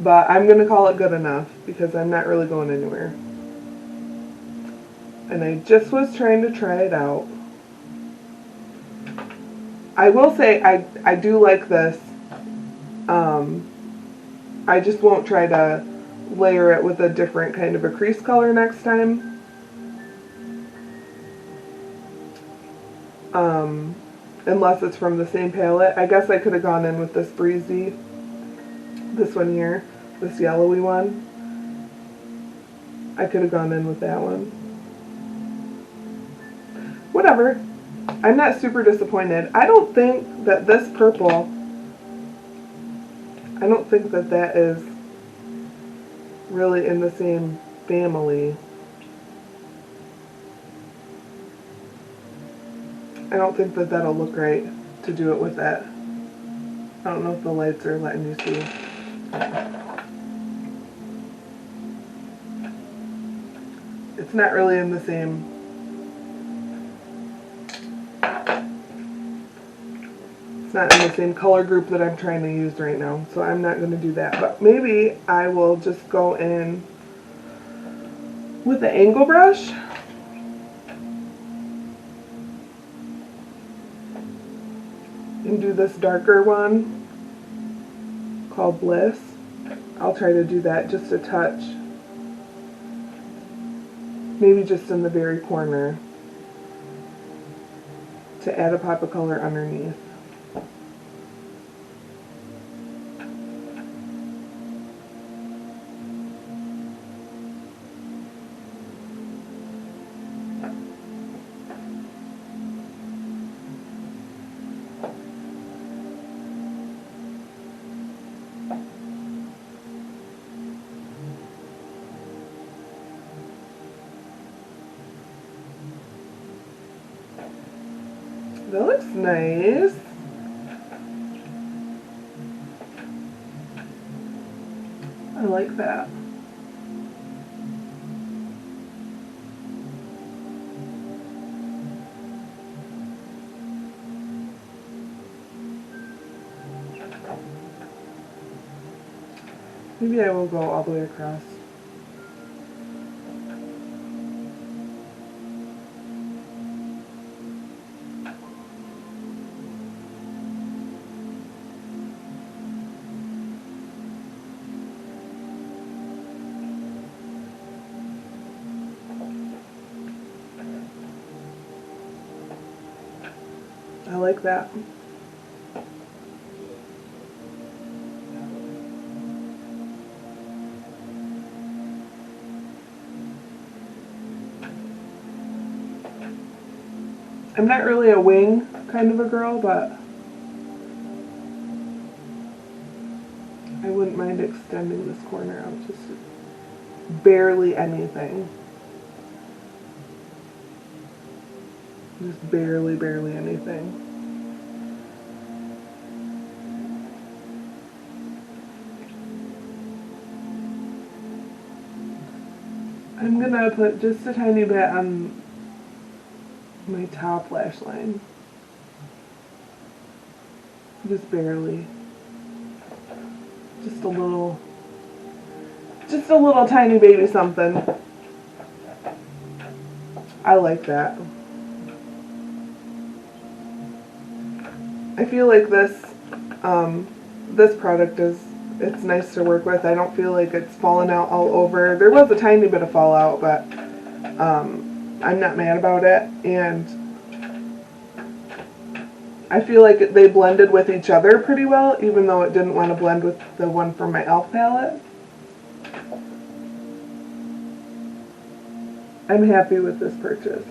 But I'm going to call it good enough because I'm not really going anywhere. And I just was trying to try it out. I will say I do like this. I just won't try to layer it with a different kind of a crease color next time. Unless it's from the same palette. I guess I could have gone in with this Breezy. This one here. This yellowy one. I could have gone in with that one. Whatever. I'm not super disappointed. I don't think that this purple, I don't think that that is really in the same family. I don't think that that'll look right to do it with that. I don't know if the lights are letting you see. It's not really in the same. It's not in the same color group that I'm trying to use right now, so I'm not going to do that. But maybe I will just go in with the angle brush. And do this darker one called Bliss. I'll try to do that just a touch. Maybe just in the very corner to add a pop of color underneath. That looks nice. I like that. Maybe I will go all the way across. I like that. I'm not really a wing kind of a girl, but I wouldn't mind extending this corner out just barely anything. Just barely anything. I'm gonna put just a tiny bit on my top lash line. Just barely. Just a little tiny baby something. I like that. I feel like this product it's nice to work with. I don't feel like it's falling out all over. There was a tiny bit of fallout, but I'm not mad about it. And I feel like they blended with each other pretty well, even though it didn't want to blend with the one from my e.l.f. palette. I'm happy with this purchase.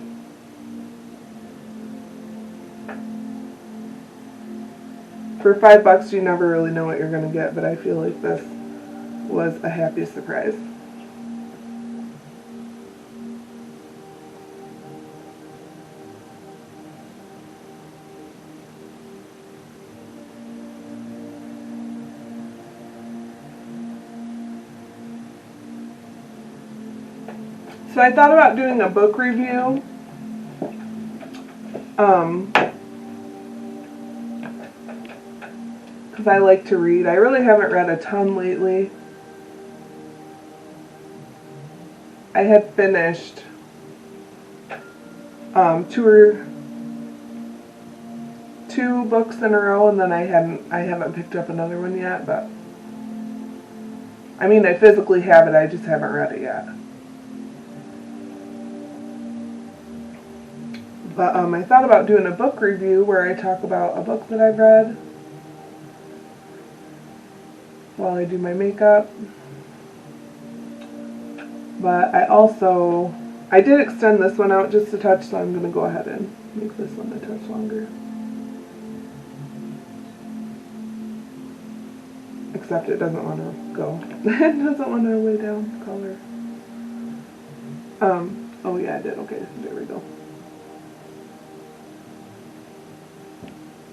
For $5, you never really know what you're going to get, but I feel like this was a happy surprise. So I thought about doing a book review. Because I like to read. I really haven't read a ton lately. I had finished two books in a row, and then I haven't picked up another one yet, but I mean, I physically have it, I just haven't read it yet. But I thought about doing a book review where I talk about a book that I've read while I do my makeup. But I did extend this one out just a touch, so I'm going to go ahead and make this one a touch longer. Except it doesn't want to go. It doesn't want to lay down color. Oh yeah, I did. Okay, there we go.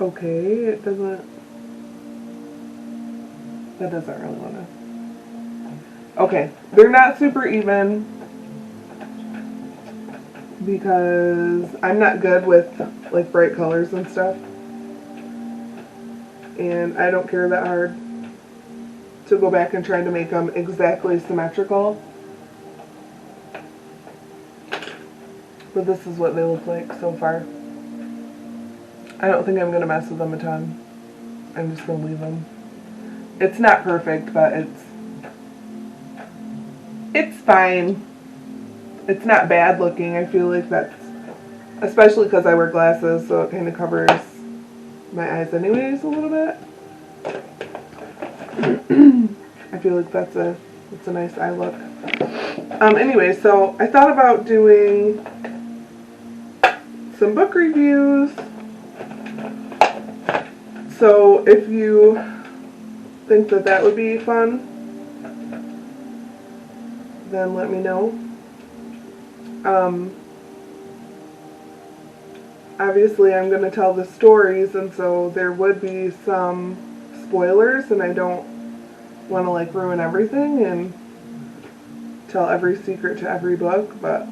Okay, that doesn't really want to. Okay, they're not super even because I'm not good with like bright colors and stuff. And I don't care that hard to go back and try to make them exactly symmetrical. But this is what they look like so far. I don't think I'm going to mess with them a ton. I'm just going to leave them. It's not perfect, but it's fine. It's not bad looking. I feel like that's, especially because I wear glasses, so it kind of covers my eyes anyways a little bit. I feel like that's a nice eye look. Anyway, so I thought about doing some book reviews. So if you think that would be fun, then let me know. Obviously I'm going to tell the stories, and so there would be some spoilers, and I don't want to like ruin everything and tell every secret to every book, but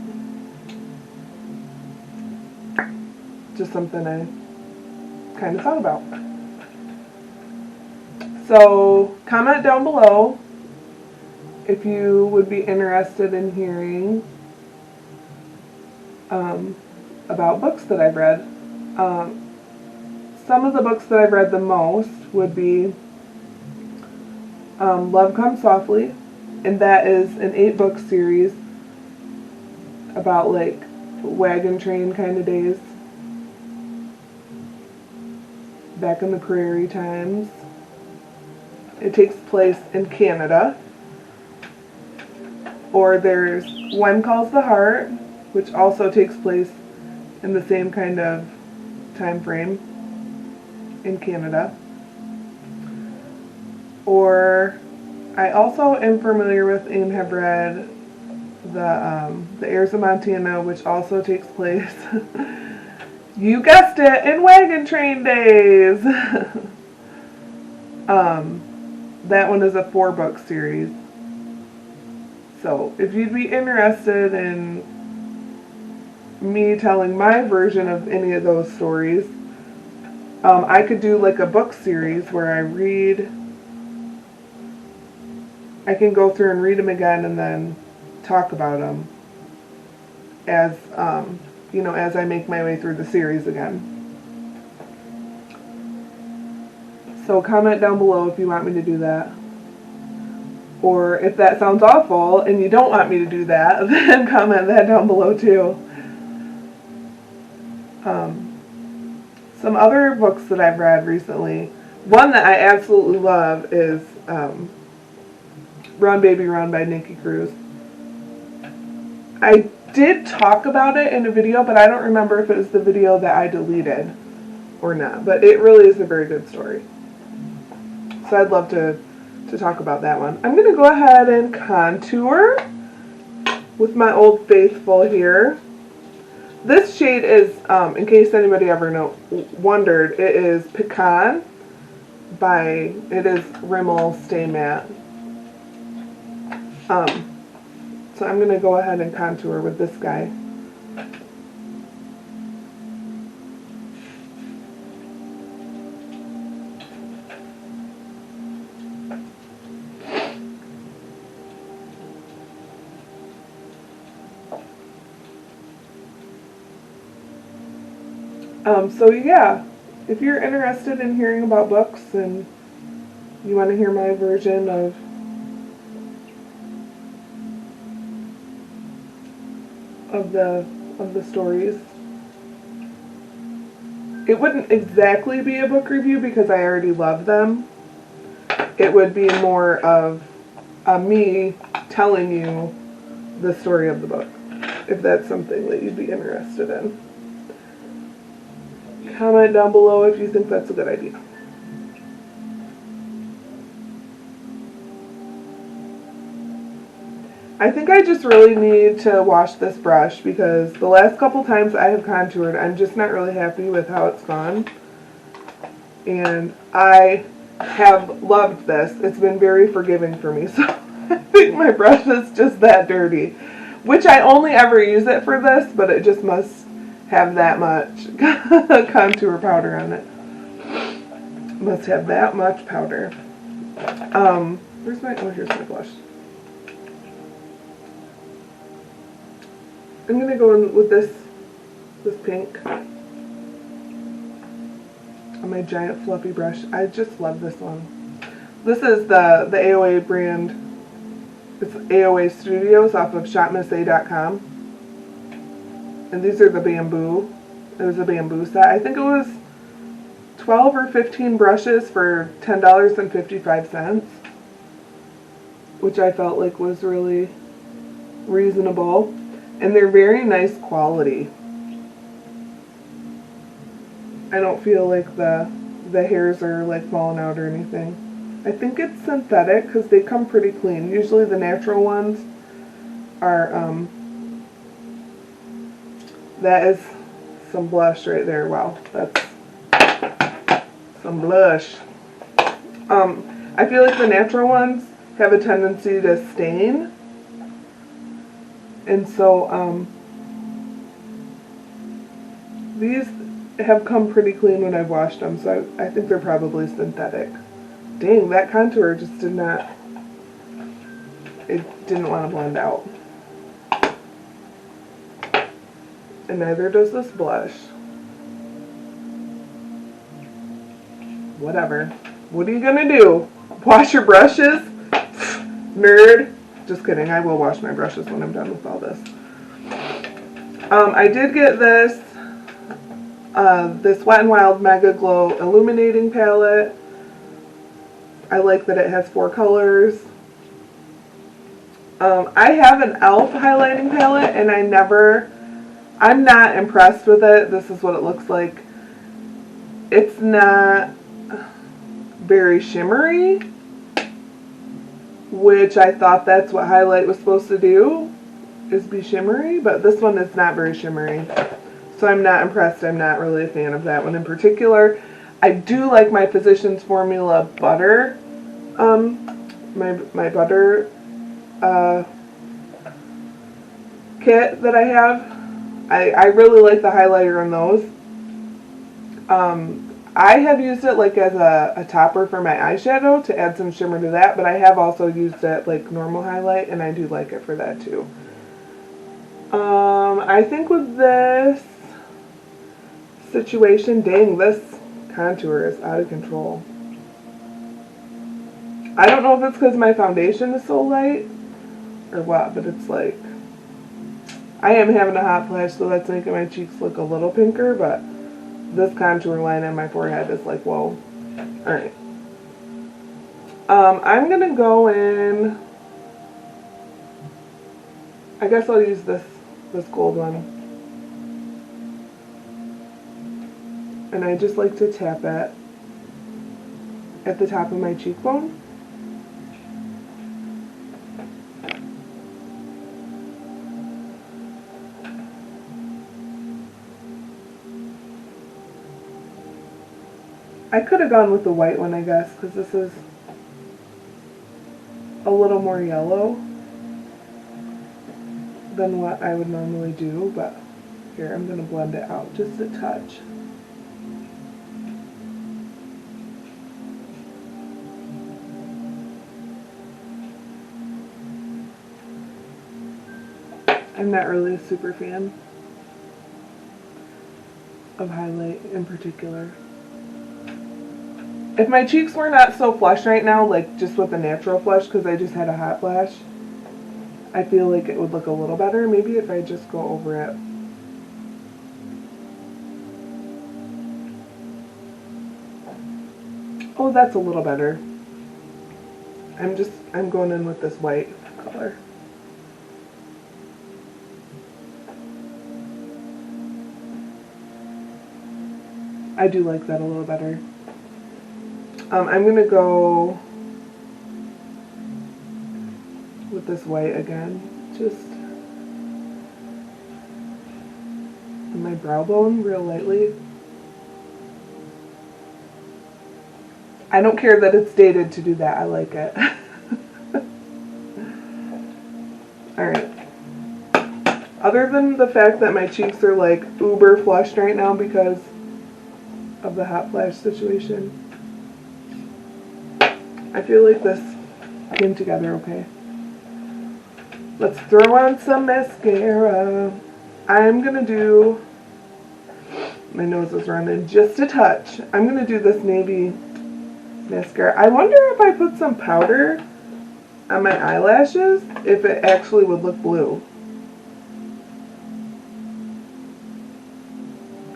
just something I kind of thought about. So comment down below if you would be interested in hearing about books that I've read. Some of the books that I've read the most would be Love Comes Softly, and that is an 8-book series about like wagon train kind of days back in the prairie times. It takes place in Canada. Or there's When Calls the Heart, which also takes place in the same kind of time frame in Canada. Or I also am familiar with and have read the Heirs of Montana, which also takes place, you guessed it, in wagon train days. That one is a 4-book series. So if you'd be interested in me telling my version of any of those stories, I could do like a book series where I can go through and read them again and then talk about them as, as I make my way through the series again. So comment down below if you want me to do that. Or if that sounds awful and you don't want me to do that, then comment that down below too. Some other books that I've read recently, one that I absolutely love is Run Baby Run by Nikki Cruz. I did talk about it in a video, but I don't remember if it was the video that I deleted or not. But it really is a very good story. So I'd love to talk about that one. I'm going to go ahead and contour with my Old Faithful here. This shade is, in case anybody ever wondered, it is Pecan it is Rimmel Stay Matte. So I'm going to go ahead and contour with this guy. So yeah, if you're interested in hearing about books and you want to hear my version of the stories, it wouldn't exactly be a book review because I already love them. It would be more of me telling you the story of the book, if that's something that you'd be interested in. Comment down below if you think that's a good idea. I think I just really need to wash this brush because the last couple times I have contoured, I'm just not really happy with how it's gone. And I have loved this. It's been very forgiving for me, so I think my brush is just that dirty. Which I only ever use it for this, but it just must have that much contour powder on it. Must have that much powder. Here's my blush. I'm gonna go in with this pink on my giant fluffy brush. I just love this one. This is the AOA brand. It's AOA Studios off of shopmissa.com. And these are the bamboo. It was a bamboo set. I think it was 12 or 15 brushes for $10.55, which I felt like was really reasonable. And they're very nice quality. I don't feel like the hairs are like falling out or anything. I think it's synthetic because they come pretty clean. Usually the natural ones are, that is some blush right there. Wow, that's some blush. I feel like the natural ones have a tendency to stain. And so, these have come pretty clean when I've washed them, so I think they're probably synthetic. Dang, that contour just did not, it didn't want to blend out. And neither does this blush. Whatever. What are you gonna do? Wash your brushes? Nerd. Just kidding, I will wash my brushes when I'm done with all this. I did get this Wet n Wild Mega Glow Illuminating Palette. I like that it has 4 colors. I have an e.l.f. highlighting palette and I'm not impressed with it. This is what it looks like. It's not very shimmery, which I thought that's what highlight was supposed to do, is be shimmery, but this one is not very shimmery. So I'm not impressed. I'm not really a fan of that one in particular. I do like my Physicians Formula butter, my butter kit that I have. I really like the highlighter in those. I have used it like as a topper for my eyeshadow to add some shimmer to that, but I have also used it like normal highlight, and I do like it for that too. I think with this situation, dang, this contour is out of control. I don't know if it's because my foundation is so light or what, but it's like, I am having a hot flash, so that's making my cheeks look a little pinker, but this contour line on my forehead is like, whoa. Alright. I'm going to go in, I guess I'll use this gold one. And I just like to tap it at the top of my cheekbone. I could have gone with the white one, I guess, because this is a little more yellow than what I would normally do, but here, I'm going to blend it out just a touch. I'm not really a super fan. of highlight in particular. If my cheeks were not so flush right now, like just with a natural flush, because I just had a hot flash, I feel like it would look a little better. Maybe if I just go over it. Oh, that's a little better. I'm going in with this white color. I do like that a little better. I'm going to go with this white again, just in my brow bone real lightly. I don't care that it's dated to do that. I like it. Alright. Other than the fact that my cheeks are like uber flushed right now because of the hot flash situation, I feel like this came together okay. Let's throw on some mascara. I'm going to do, my nose is running just a touch. I'm going to do this navy mascara. I wonder if I put some powder on my eyelashes, if it actually would look blue.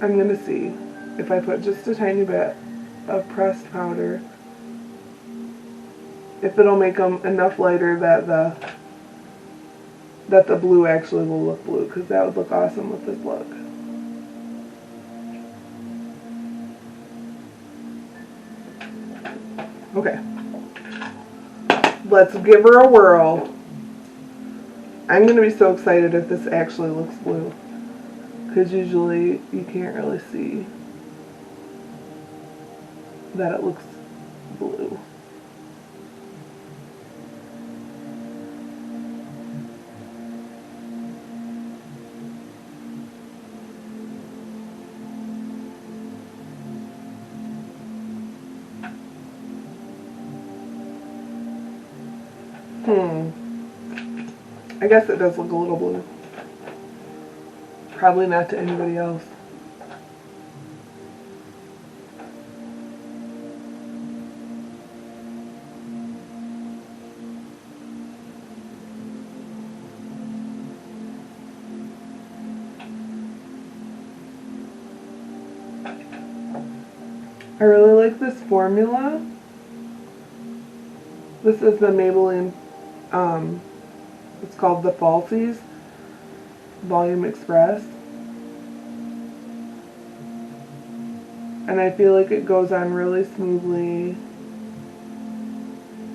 I'm going to see if I put just a tiny bit of pressed powder, if it'll make them enough lighter that the blue actually will look blue, because that would look awesome with this look. Okay. Let's give her a whirl. I'm going to be so excited if this actually looks blue, because usually you can't really see that it looks blue. I guess it does look a little blue. Probably not to anybody else. I really like this formula. This is the Maybelline, it's called the Falsies Volume Express. And I feel like it goes on really smoothly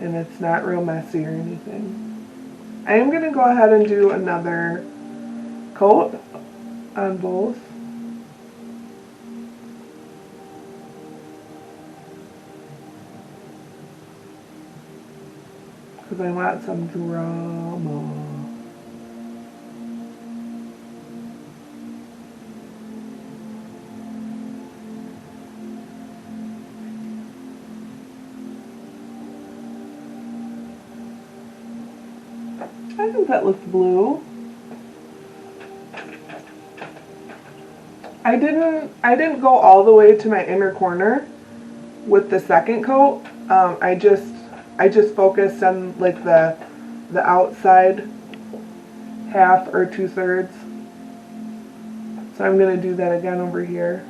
and it's not real messy or anything. I am going to go ahead and do another coat on both. Because I want some drama. I think that looks blue. I didn't go all the way to my inner corner with the second coat. I just focused on like the outside half or 2/3. So I'm going to do that again over here.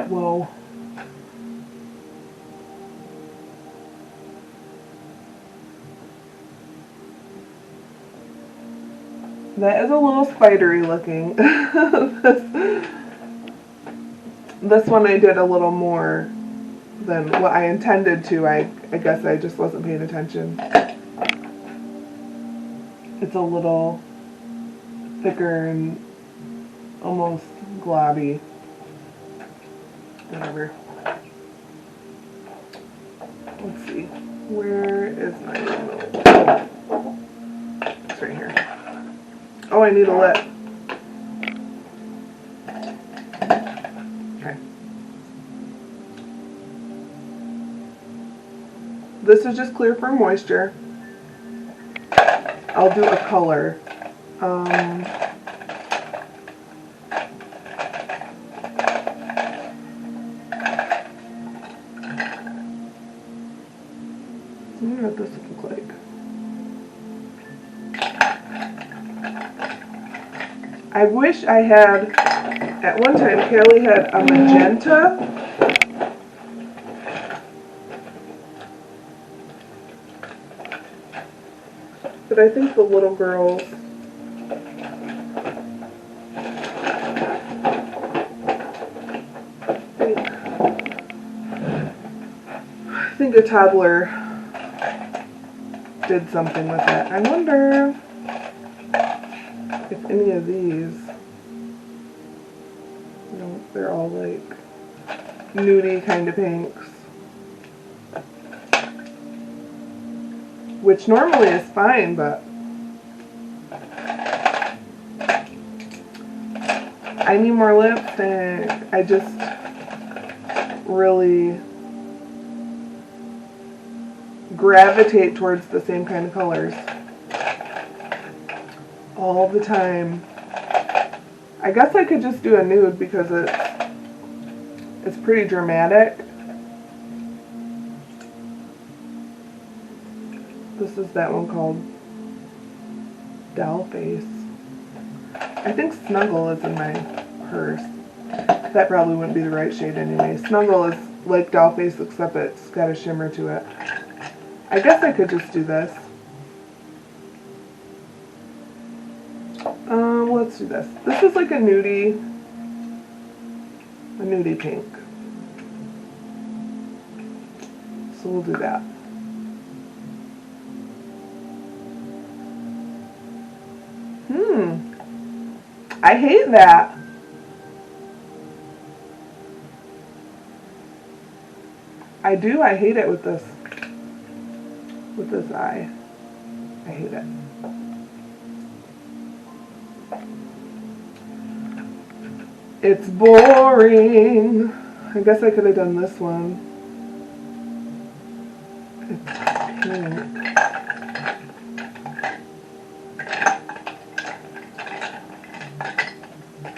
Whoa. That is a little spidery looking. This one I did a little more than what I intended to. I guess I just wasn't paying attention. It's a little thicker and almost globby. Whatever. see. Where is my remote? It's right here. Oh, I need a lip. Okay. This is just clear for moisture. I'll do a color. What does this look like? I wish I had, at one time, Callie had a magenta. But I think the little girls I think a toddler did something with it. I wonder if any of these, they're all like nudie kind of pinks. Which normally is fine, but I need more lipstick. I just really gravitate towards the same kind of colors all the time. I guess I could just do a nude because it's pretty dramatic. This is that one called Dollface. I think Snuggle is in my purse. That probably wouldn't be the right shade anyway. Snuggle is like Dollface except it's got a shimmer to it. I guess I could just do this. Let's do this. This is like a nudie pink. So we'll do that. I hate that. I do. I hate it with this eye. I hate it. It's boring. I guess I could have done this one. It's pink.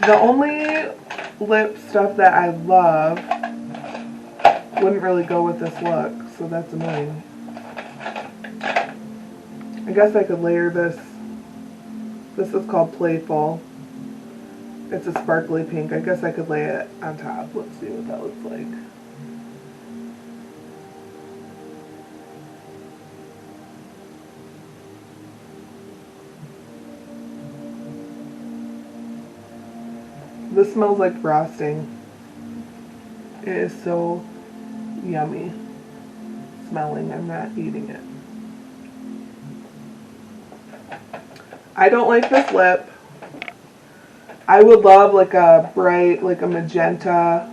The only lip stuff that I love wouldn't really go with this look, so that's annoying. I guess I could layer this. This is called Playful. It's a sparkly pink. I guess I could lay it on top. Let's see what that looks like. This smells like frosting. It is so yummy smelling. I'm not eating it. I don't like this lip. I would love like a bright, like a magenta,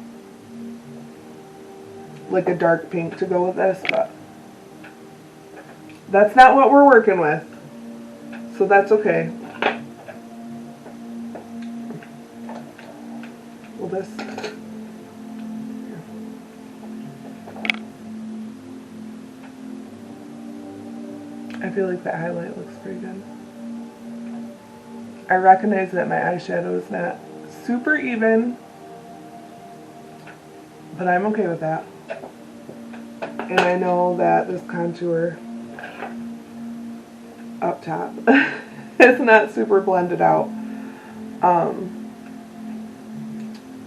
like a dark pink to go with this, but that's not what we're working with. So that's okay. Well, this, I feel like the highlight looks pretty good. I recognize that my eyeshadow is not super even, but I'm okay with that. And I know that this contour up top is not super blended out.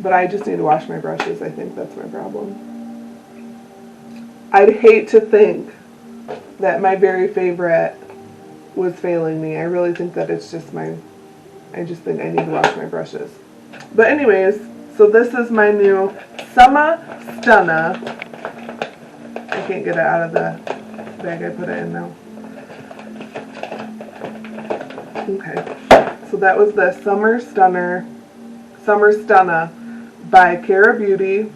But I just need to wash my brushes. I think that's my problem. I'd hate to think that my very favorite was failing me. I really think that it's just I just think I need to wash my brushes. But anyways, so this is my new Summer Stunner. I can't get it out of the bag I put it in now. Okay, so that was the Summer Stunner by Cara Beauty.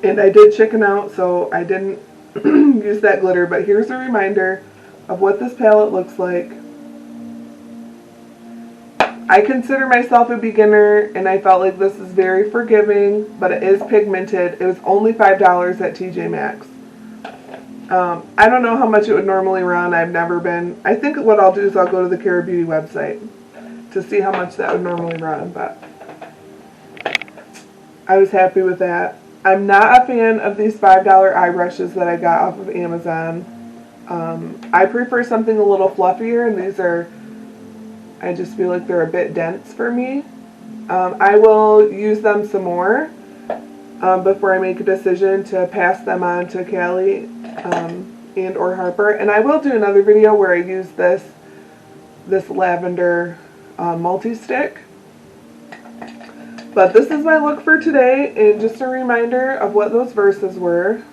And I did chicken out, so I didn't use that glitter. But here's a reminder of what this palette looks like. I consider myself a beginner, and I felt like this is very forgiving, but it is pigmented. It was only $5 at TJ Maxx. I don't know how much it would normally run. I've never been. I think what I'll do is I'll go to the Cara Beauty website to see how much that would normally run, but I was happy with that. I'm not a fan of these $5 eye brushes that I got off of Amazon. I prefer something a little fluffier, and these are, I just feel like they're a bit dense for me. I will use them some more before I make a decision to pass them on to Callie and or Harper. And I will do another video where I use this lavender multi-stick. But this is my look for today, and just a reminder of what those verses were.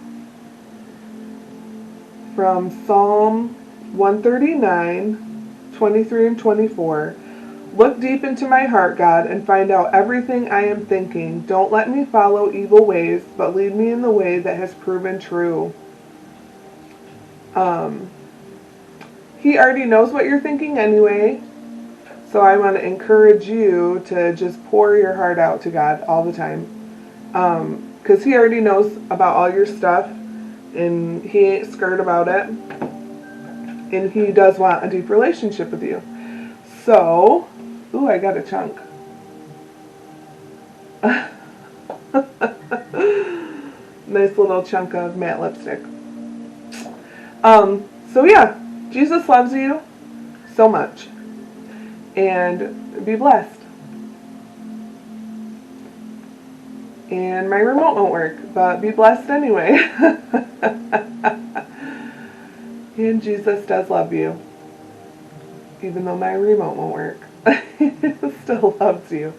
From Psalm 139, 23 and 24. Look deep into my heart, God, and find out everything I am thinking. Don't let me follow evil ways, but lead me in the way that has proven true. He already knows what you're thinking anyway. So I want to encourage you to just pour your heart out to God all the time. Because He already knows about all your stuff, and He ain't scared about it. And He does want a deep relationship with you. So, ooh, I got a chunk. Nice little chunk of matte lipstick. So yeah, Jesus loves you so much. And be blessed. And my remote won't work, but be blessed anyway. And Jesus does love you. Even though my remote won't work. He still loves you.